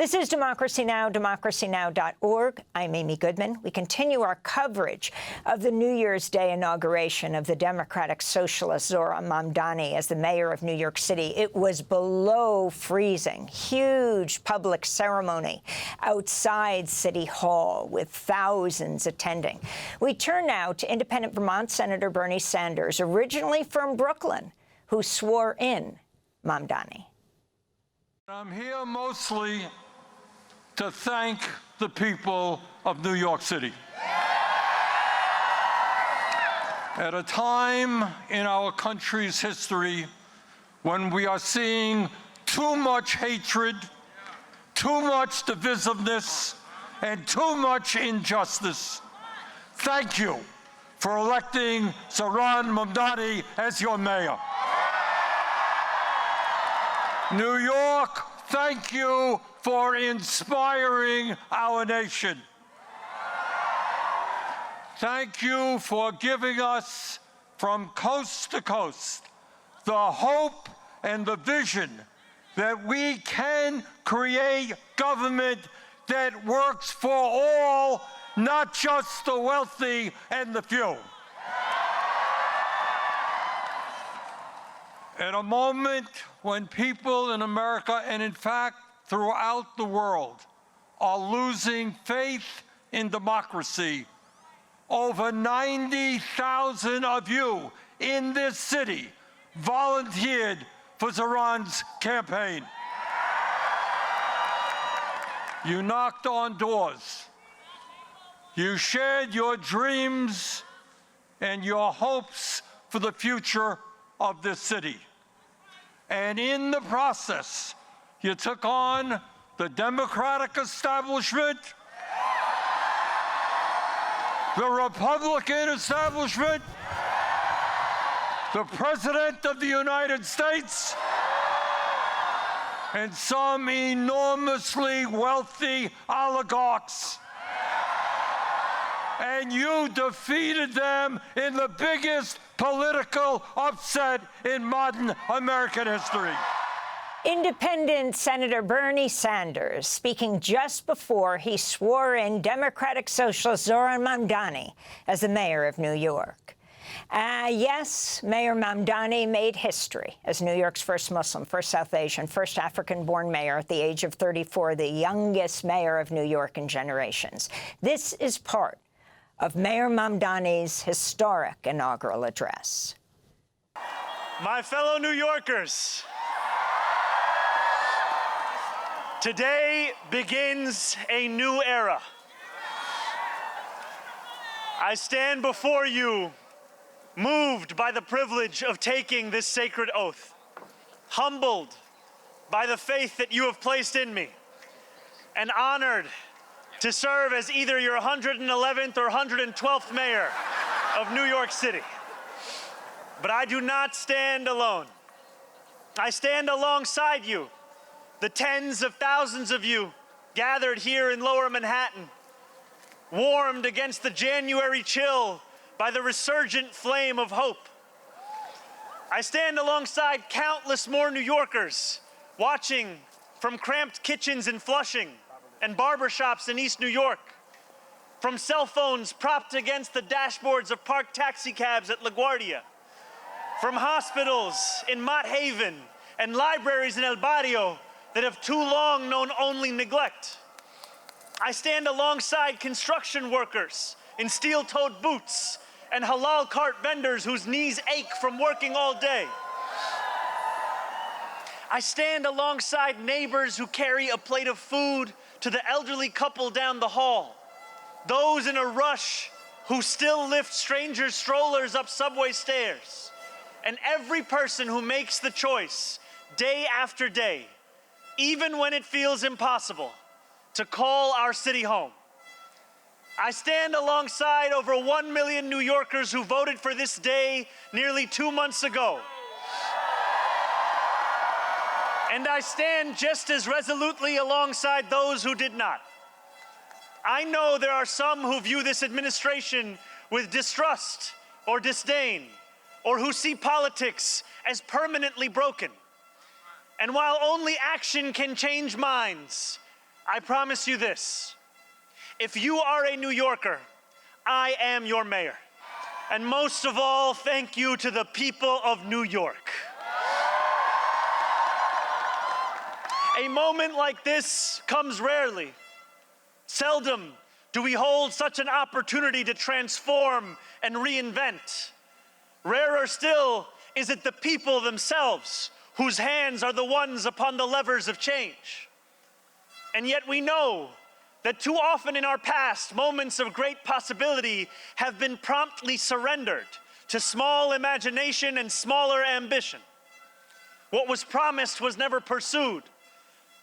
This is Democracy Now!, democracynow.org. I'm Amy Goodman. We continue our coverage of the New Year's Day inauguration of the Democratic Socialist Zohran Mamdani as the mayor of New York City. It was below freezing. Huge public ceremony outside City Hall with thousands attending. We turn now to independent Vermont Senator Bernie Sanders, originally from Brooklyn, who swore in Mamdani. I'm here mostly to thank the people of New York City. At a time in our country's history when we are seeing too much hatred, too much divisiveness, and too much injustice, thank you for electing Zohran Mamdani as your mayor. New York, thank you for inspiring our nation. Thank you for giving us, from coast to coast, the hope and the vision that we can create government that works for all, not just the wealthy and the few. At a moment when people in America, and in fact throughout the world, are losing faith in democracy, over 90,000 of you in this city volunteered for Zohran's campaign. You knocked on doors. You shared your dreams and your hopes for the future of this city. And in the process, you took on the Democratic establishment, the Republican establishment, the President of the United States, and some enormously wealthy oligarchs. And you defeated them in the biggest political upset in modern American history. Independent Senator Bernie Sanders speaking just before he swore in Democratic Socialist Zohran Mamdani as the mayor of New York. Yes, Mayor Mamdani made history as New York's first Muslim, first South Asian, first African-born mayor at the age of 34, the youngest mayor of New York in generations. This is part of Mayor Mamdani's historic inaugural address. My fellow New Yorkers, today begins a new era. I stand before you moved by the privilege of taking this sacred oath, humbled by the faith that you have placed in me, and honored to serve as either your 111th or 112th mayor of New York City. But I do not stand alone. I stand alongside you, the tens of thousands of you gathered here in Lower Manhattan, warmed against the January chill by the resurgent flame of hope. I stand alongside countless more New Yorkers watching from cramped kitchens in Flushing and barbershops in East New York, from cell phones propped against the dashboards of parked taxicabs at LaGuardia, from hospitals in Mott Haven and libraries in El Barrio that have too long known only neglect. I stand alongside construction workers in steel-toed boots and halal cart vendors whose knees ache from working all day. I stand alongside neighbors who carry a plate of food to the elderly couple down the hall, those in a rush who still lift strangers' strollers up subway stairs, and every person who makes the choice day after day, even when it feels impossible, to call our city home. I stand alongside over 1 million New Yorkers who voted for this day nearly 2 months ago. And I stand just as resolutely alongside those who did not. I know there are some who view this administration with distrust or disdain, or who see politics as permanently broken. And while only action can change minds, I promise you this. If you are a New Yorker, I am your mayor. And most of all, thank you to the people of New York. A moment like this comes rarely. Seldom do we hold such an opportunity to transform and reinvent. Rarer still is it the people themselves whose hands are the ones upon the levers of change. And yet we know that too often in our past, moments of great possibility have been promptly surrendered to small imagination and smaller ambition. What was promised was never pursued.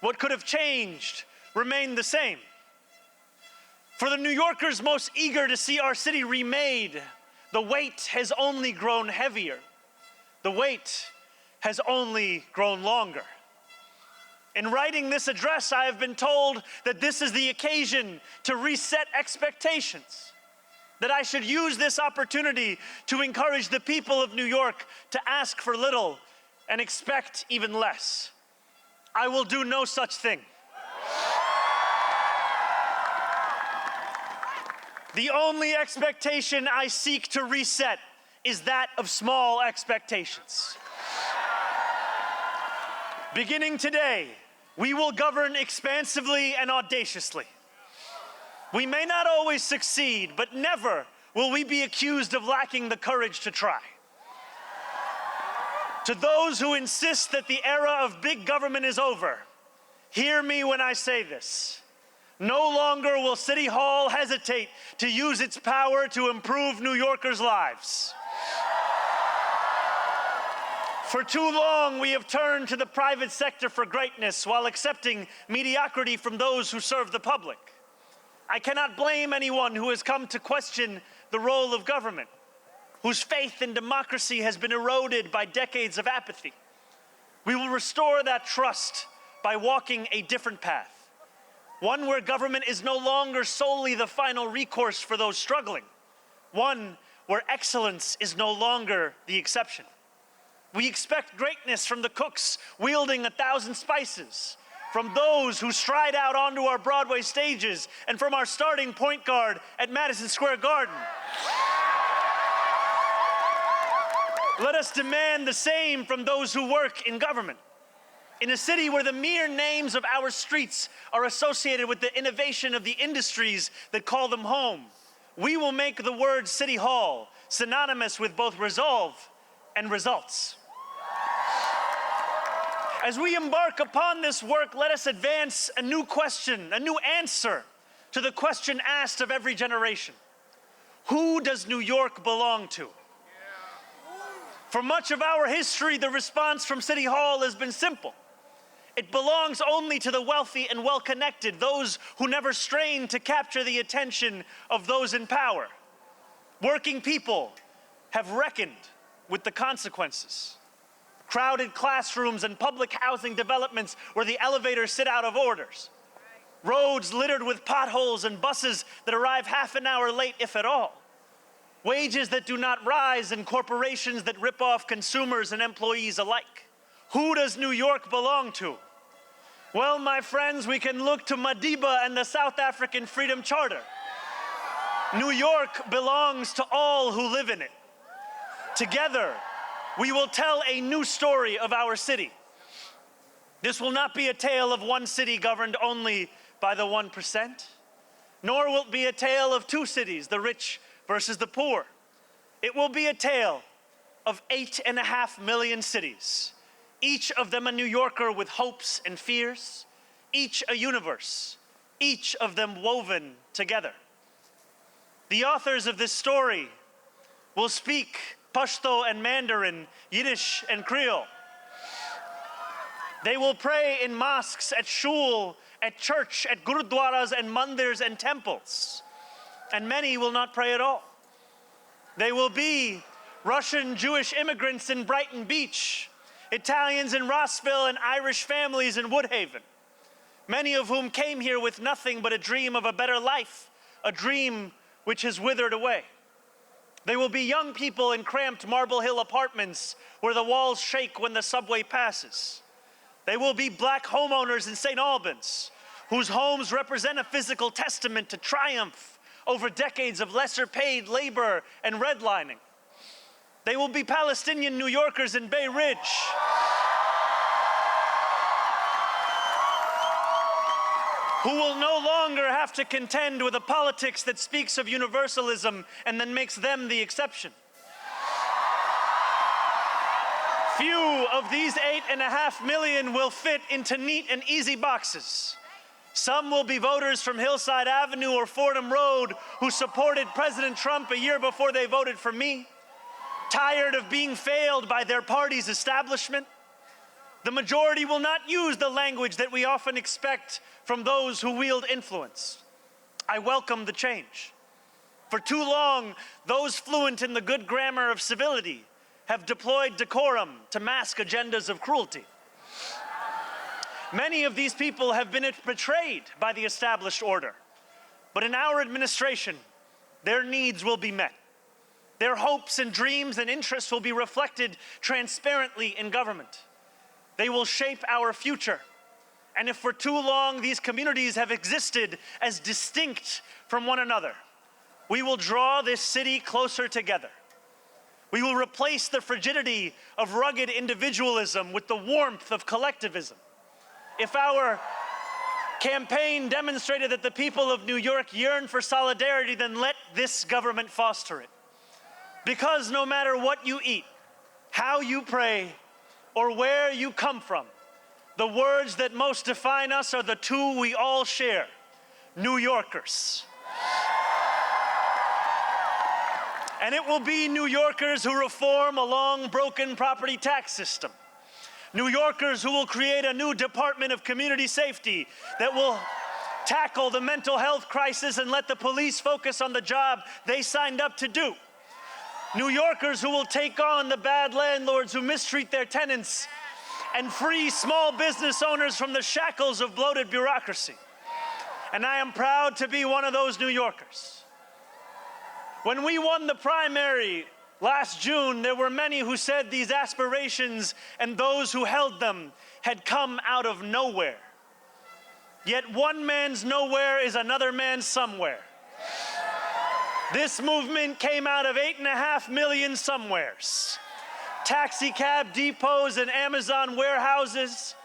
What could have changed remained the same. For the New Yorkers most eager to see our city remade, the weight has only grown heavier. The wait has only grown longer. In writing this address, I have been told that this is the occasion to reset expectations, that I should use this opportunity to encourage the people of New York to ask for little and expect even less. I will do no such thing. The only expectation I seek to reset is that of small expectations. Beginning today, we will govern expansively and audaciously. We may not always succeed, but never will we be accused of lacking the courage to try. To those who insist that the era of big government is over, hear me when I say this. No longer will City Hall hesitate to use its power to improve New Yorkers' lives. For too long, we have turned to the private sector for greatness while accepting mediocrity from those who serve the public. I cannot blame anyone who has come to question the role of government, whose faith in democracy has been eroded by decades of apathy. We will restore that trust by walking a different path, one where government is no longer solely the final recourse for those struggling, one where excellence is no longer the exception. We expect greatness from the cooks wielding 1,000 spices, from those who stride out onto our Broadway stages, and from our starting point guard at Madison Square Garden. Let us demand the same from those who work in government. In a city where the mere names of our streets are associated with the innovation of the industries that call them home, we will make the word City Hall synonymous with both resolve and results. As we embark upon this work, let us advance a new question, a new answer to the question asked of every generation. Who does New York belong to? For much of our history, the response from City Hall has been simple. It belongs only to the wealthy and well-connected, those who never strain to capture the attention of those in power. Working people have reckoned with the consequences. Crowded classrooms and public housing developments where the elevators sit out of orders. Roads littered with potholes and buses that arrive half an hour late, if at all. Wages that do not rise and corporations that rip off consumers and employees alike. Who does New York belong to? Well, my friends, we can look to Madiba and the South African Freedom Charter. New York belongs to all who live in it. Together, we will tell a new story of our city. This will not be a tale of one city governed only by the 1%, nor will it be a tale of two cities, the rich versus the poor. It will be a tale of 8.5 million cities, each of them a New Yorker with hopes and fears, each a universe, each of them woven together. The authors of this story will speak Pashto and Mandarin, Yiddish and Creole. They will pray in mosques, at shul, at church, at gurudwaras and mandirs and temples. And many will not pray at all. They will be Russian Jewish immigrants in Brighton Beach, Italians in Rossville, and Irish families in Woodhaven, many of whom came here with nothing but a dream of a better life, a dream which has withered away. They will be young people in cramped Marble Hill apartments where the walls shake when the subway passes. They will be black homeowners in St. Albans whose homes represent a physical testament to triumph over decades of lesser paid labor and redlining. They will be Palestinian New Yorkers in Bay Ridge, who will no longer have to contend with a politics that speaks of universalism and then makes them the exception. Few of these 8.5 million will fit into neat and easy boxes. Some will be voters from Hillside Avenue or Fordham Road who supported President Trump a year before they voted for me, tired of being failed by their party's establishment. The majority will not use the language that we often expect from those who wield influence. I welcome the change. For too long, those fluent in the good grammar of civility have deployed decorum to mask agendas of cruelty. Many of these people have been betrayed by the established order. But in our administration, their needs will be met. Their hopes and dreams and interests will be reflected transparently in government. They will shape our future. And if for too long these communities have existed as distinct from one another, we will draw this city closer together. We will replace the frigidity of rugged individualism with the warmth of collectivism. If our campaign demonstrated that the people of New York yearn for solidarity, then let this government foster it. Because no matter what you eat, how you pray, or where you come from, the words that most define us are the two we all share: New Yorkers. And it will be New Yorkers who reform a long broken property tax system. New Yorkers who will create a new Department of Community Safety that will tackle the mental health crisis and let the police focus on the job they signed up to do. New Yorkers who will take on the bad landlords who mistreat their tenants and free small business owners from the shackles of bloated bureaucracy. And I am proud to be one of those New Yorkers. When we won the primary last June, there were many who said these aspirations and those who held them had come out of nowhere. Yet one man's nowhere is another man's somewhere. This movement came out of 8.5 million somewheres. Taxi cab depots and Amazon warehouses,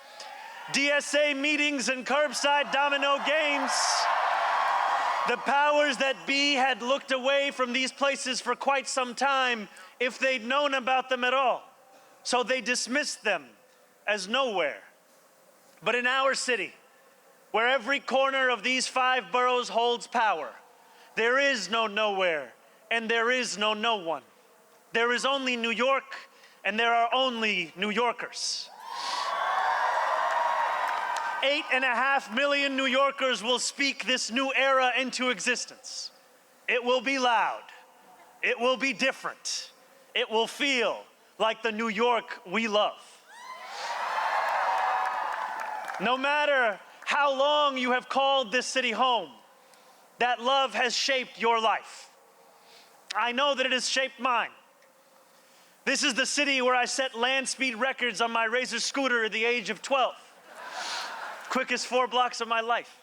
DSA meetings and curbside domino games. The powers that be had looked away from these places for quite some time if they'd known about them at all. So they dismissed them as nowhere. But in our city, where every corner of these 5 boroughs holds power, there is no nowhere and there is no no one. There is only New York and there are only New Yorkers. 8.5 million New Yorkers will speak this new era into existence. It will be loud. It will be different. It will feel like the New York we love. No matter how long you have called this city home, that love has shaped your life. I know that it has shaped mine. This is the city where I set land speed records on my Razor scooter at the age of 12. Quickest 4 blocks of my life.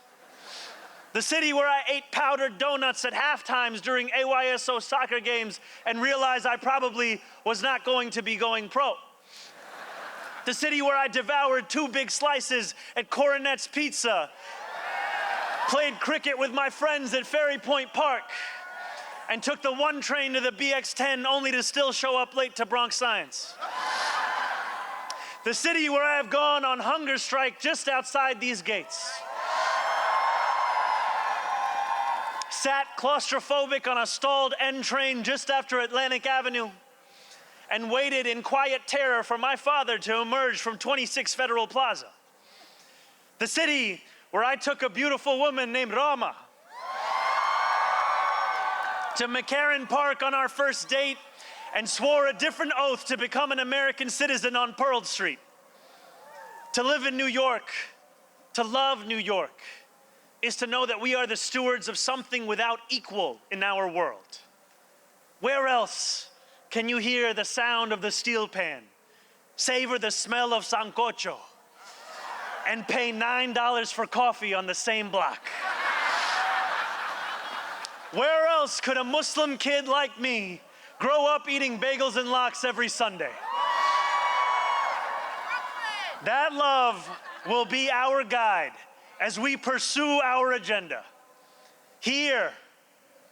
The city where I ate powdered donuts at halftimes during AYSO soccer games and realized I probably was not going to be going pro. The city where I devoured 2 big slices at Coronet's Pizza, played cricket with my friends at Ferry Point Park, and took the 1 train to the BX10 only to still show up late to Bronx Science. The city where I have gone on hunger strike just outside these gates. Sat claustrophobic on a stalled N train just after Atlantic Avenue and waited in quiet terror for my father to emerge from 26 Federal Plaza. The city where I took a beautiful woman named Rama to McCarran Park on our first date and swore a different oath to become an American citizen on Pearl Street. To live in New York, to love New York, is to know that we are the stewards of something without equal in our world. Where else can you hear the sound of the steel pan, savor the smell of sancocho, and pay $9 for coffee on the same block. Where else could a Muslim kid like me grow up eating bagels and lox every Sunday? That love will be our guide as we pursue our agenda. Here,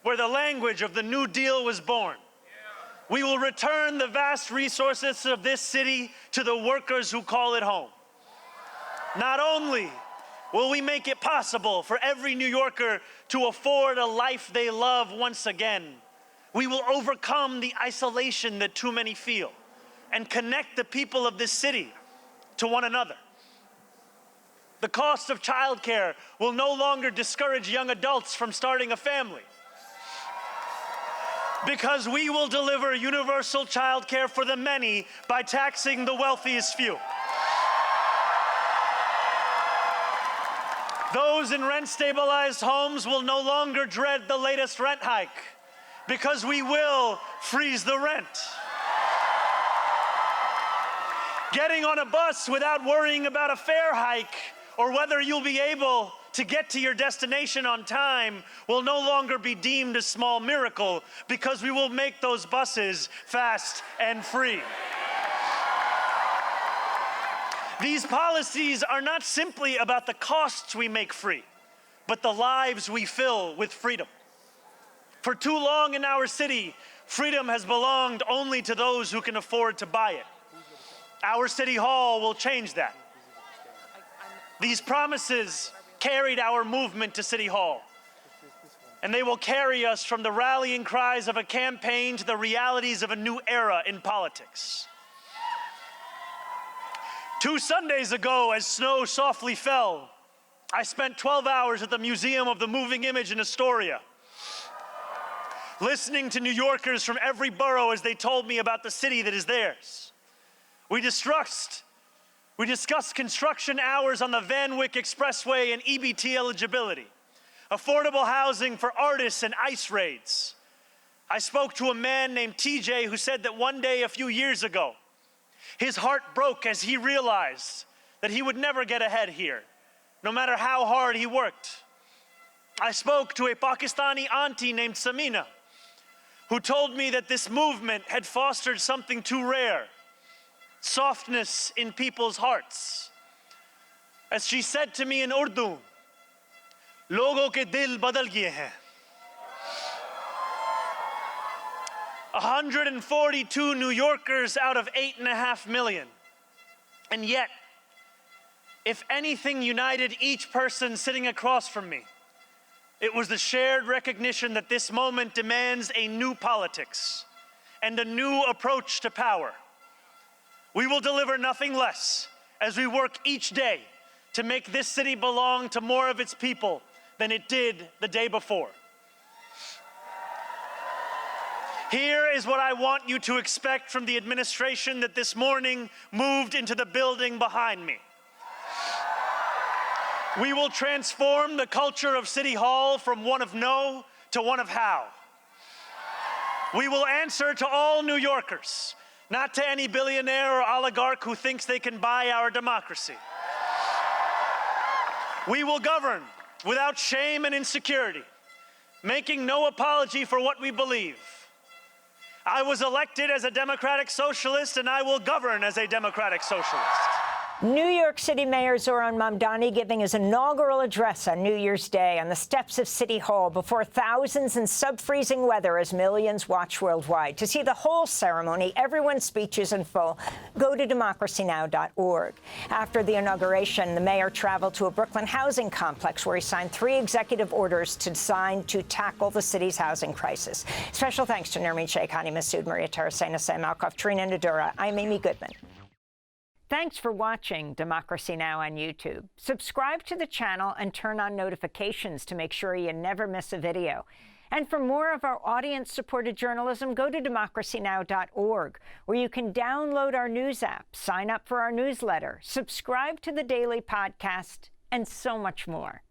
where the language of the New Deal was born, we will return the vast resources of this city to the workers who call it home. Not only will we make it possible for every New Yorker to afford a life they love once again, we will overcome the isolation that too many feel and connect the people of this city to one another. The cost of childcare will no longer discourage young adults from starting a family, because we will deliver universal childcare for the many by taxing the wealthiest few. Those in rent-stabilized homes will no longer dread the latest rent hike, because we will freeze the rent. Getting on a bus without worrying about a fare hike or whether you'll be able to get to your destination on time will no longer be deemed a small miracle, because we will make those buses fast and free. These policies are not simply about the costs we make free, but the lives we fill with freedom. For too long in our city, freedom has belonged only to those who can afford to buy it. Our city hall will change that. These promises carried our movement to City Hall, and they will carry us from the rallying cries of a campaign to the realities of a new era in politics. 2 Sundays ago, as snow softly fell, I spent 12 hours at the Museum of the Moving Image in Astoria, listening to New Yorkers from every borough as they told me about the city that is theirs. We discussed construction hours on the Van Wyck Expressway and EBT eligibility, affordable housing for artists and ICE raids. I spoke to a man named TJ who said that one day a few years ago, his heart broke as he realized that he would never get ahead here, no matter how hard he worked. I spoke to a Pakistani auntie named Samina, who told me that this movement had fostered something too rare: softness in people's hearts. As she said to me in Urdu, "Logo ke dil badal gaye hain." 142 New Yorkers out of 8.5 million. And yet, if anything united each person sitting across from me, it was the shared recognition that this moment demands a new politics and a new approach to power. We will deliver nothing less as we work each day to make this city belong to more of its people than it did the day before. Here is what I want you to expect from the administration that this morning moved into the building behind me. We will transform the culture of City Hall from one of no to one of how. We will answer to all New Yorkers, not to any billionaire or oligarch who thinks they can buy our democracy. We will govern without shame and insecurity, making no apology for what we believe. I was elected as a democratic socialist, and I will govern as a democratic socialist. New York City Mayor Zohran Mamdani giving his inaugural address on New Year's Day on the steps of City Hall before thousands in sub-freezing weather as millions watch worldwide. To see the whole ceremony, everyone's speeches in full, go to democracynow.org. After the inauguration, the mayor traveled to a Brooklyn housing complex where he signed 3 executive orders designed to tackle the city's housing crisis. Special thanks to Nermeen Sheikhani, Masood, Maria Tarasena, Sam Alkoff, Trina Nadura. I'm Amy Goodman. Thanks for watching Democracy Now! On YouTube. Subscribe to the channel and turn on notifications to make sure you never miss a video. And for more of our audience-supported journalism, go to democracynow.org, where you can download our news app, sign up for our newsletter, subscribe to the daily podcast, and so much more.